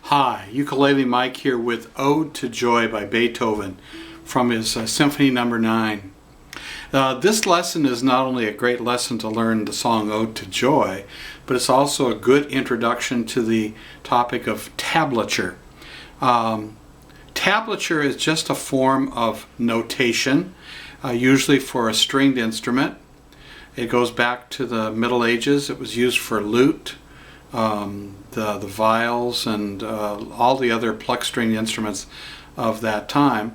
Hi, Ukulele Mike here with Ode to Joy by Beethoven from his Symphony No. 9. This lesson is not only a great lesson to learn the song Ode to Joy, but it's also a good introduction to the topic of tablature. Tablature is just a form of notation, usually for a stringed instrument. It goes back to the Middle Ages. It was used for lute, the viols, and all the other pluck string instruments of that time.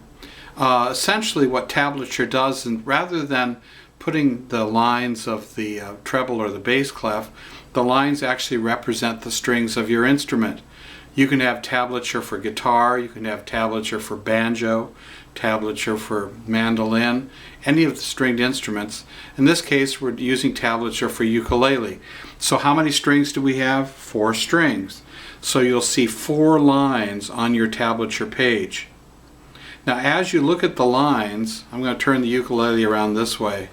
Essentially what tablature does, and rather than putting the lines of the treble or the bass clef, the lines actually represent the strings of your instrument. You can have tablature for guitar, you can have tablature for banjo, tablature for mandolin, any of the stringed instruments. In this case, we're using tablature for ukulele. So how many strings do we have? 4 strings. So you'll see 4 lines on your tablature page. Now as you look at the lines, I'm going to turn the ukulele around this way.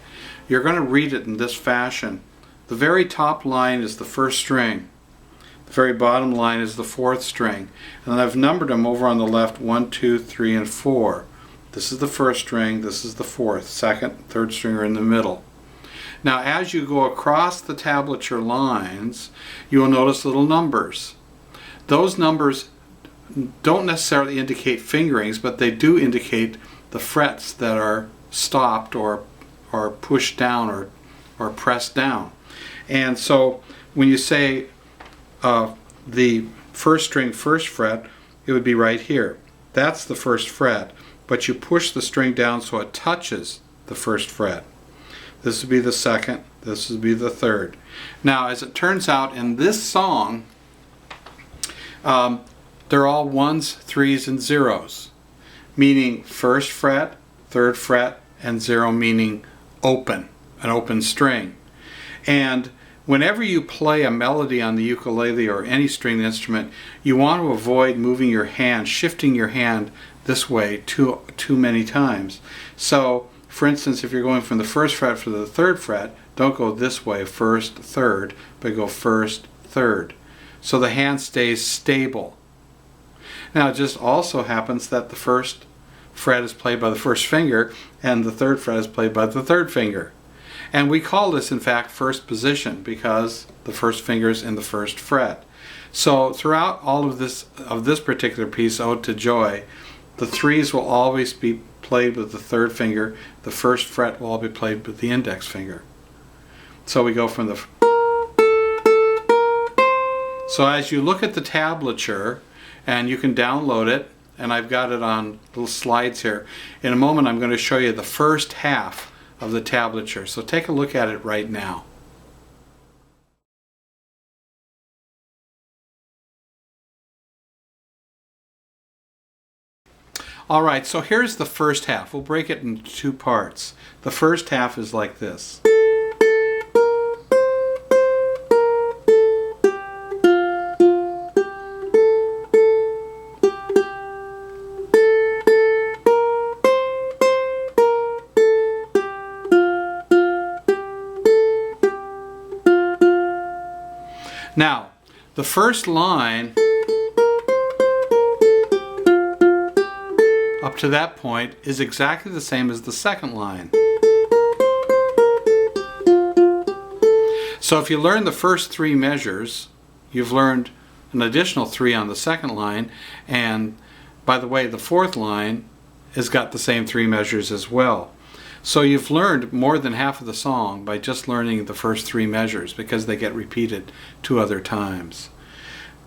You're going to read it in this fashion. The very top line is the 1st string. The very bottom line is the 4th string. And then I've numbered them over on the left, 1, 2, 3, and 4. This is the 1st string, this is the 4th, 2nd, 3rd string are in the middle. Now as you go across the tablature lines, you will notice little numbers. Those numbers don't necessarily indicate fingerings, but they do indicate the frets that are stopped or pushed down or pressed down. And so when you say the 1st string 1st fret, it would be right here. That's the 1st fret, but you push the string down so it touches the 1st fret. This would be the 2nd, this would be the 3rd. Now as it turns out in this song, they're all 1s, 3s, and 0s, meaning 1st fret, 3rd fret, and 0 meaning open, an open string. And whenever you play a melody on the ukulele or any stringed instrument, you want to avoid moving your hand, shifting your hand this way too many times. So, for instance, if you're going from the 1st fret to the 3rd fret, don't go this way, 1st, 3rd, but go 1st, 3rd. So the hand stays stable. Now it just also happens that the 1st fret is played by the 1st finger and the 3rd fret is played by the 3rd finger. And we call this in fact 1st position because the 1st finger is in the 1st fret. So throughout all of this particular piece, Ode to Joy, the 3s will always be played with the 3rd finger, the 1st fret will all be played with the index finger. So we go from the... So as you look at the tablature, and you can download it, and I've got it on little slides here. In a moment I'm going to show you the first half of the tablature. So take a look at it right now. Alright, so here's the first half. We'll break it into 2 parts. The first half is like this. Now, the first line up to that point is exactly the same as the second line. So if you learn the first 3 measures, you've learned an additional 3 on the second line, and by the way, the 4th line has got the same 3 measures as well. So you've learned more than half of the song by just learning the first 3 measures because they get repeated 2 other times.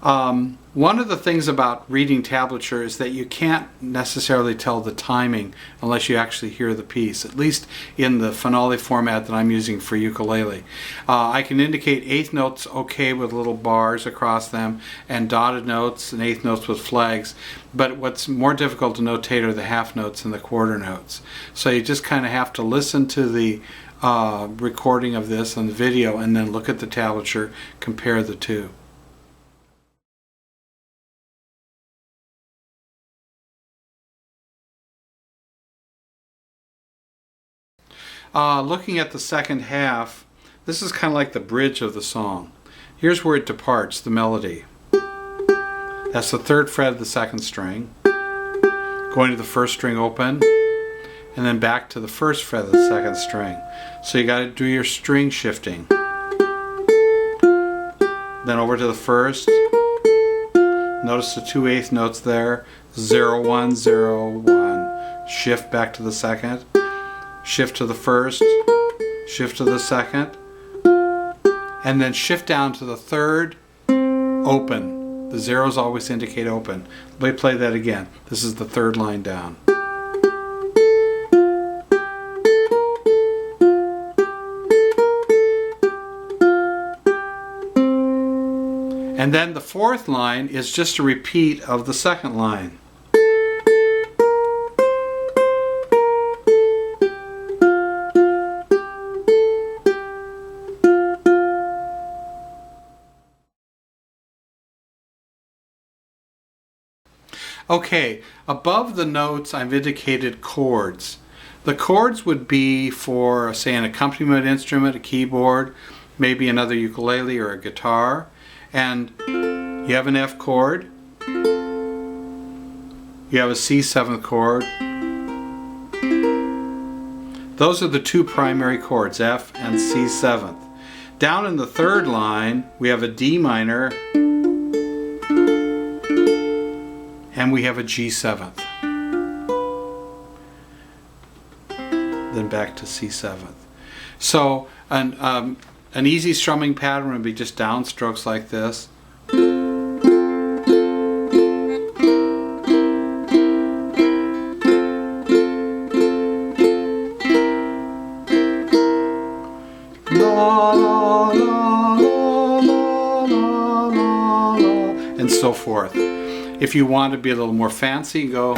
One of the things about reading tablature is that you can't necessarily tell the timing unless you actually hear the piece, at least in the finale format that I'm using for ukulele. I can indicate 8th notes okay with little bars across them, and dotted notes and 8th notes with flags, but what's more difficult to notate are the half notes and the quarter notes. So you just kind of have to listen to the recording of this on the video and then look at the tablature, compare the 2. Looking at the second half, this is kind of like the bridge of the song. Here's where it departs, the melody. That's the 3rd fret of the 2nd string. Going to the 1st string open, and then back to the 1st fret of the 2nd string. So you got to do your string shifting. Then over to the 1st. Notice the 2/8 notes there. 0 1 0 1. Shift back to the 2nd. Shift to the 1st. Shift to the 2nd. And then shift down to the 3rd. Open. The zeros always indicate open. Let me play that again. This is the 3rd line down. And then the 4th line is just a repeat of the 2nd line. Okay, above the notes I've indicated chords. The chords would be for, say, an accompaniment instrument, a keyboard, maybe another ukulele or a guitar. And you have an F chord, you have a C7 chord. Those are the 2 primary chords, F and C7. Down in the 3rd line, we have a D minor, and we have a G7. Then back to C7. So an easy strumming pattern would be just downstrokes like this. La, la, la, la, la, la, la, and so forth. If you want to be a little more fancy, go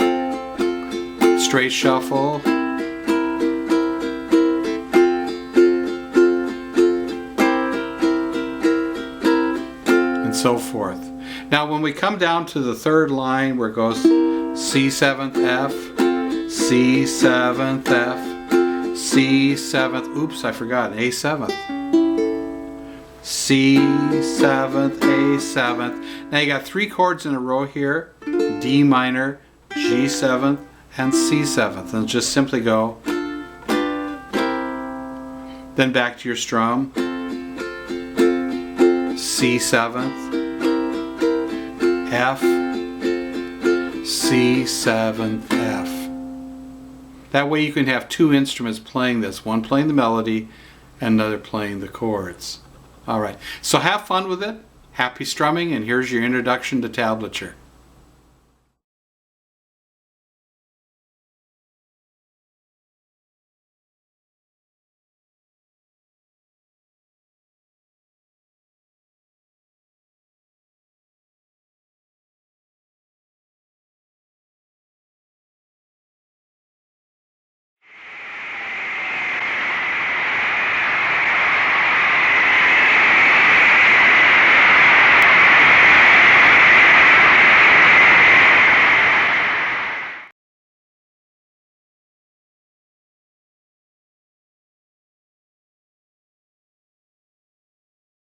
straight shuffle. And so forth. Now when we come down to the 3rd line where it goes C7th F, C7th F, C7th, oops, I forgot, A7th. C7th, A7th. Now you got 3 chords in a row here, D minor, G7th, and C7th. And just simply go. Then back to your strum. C7th, F, C7th, F. That way you can have 2 instruments playing this, one playing the melody and another playing the chords. Alright, so have fun with it, happy strumming, and here's your introduction to tablature.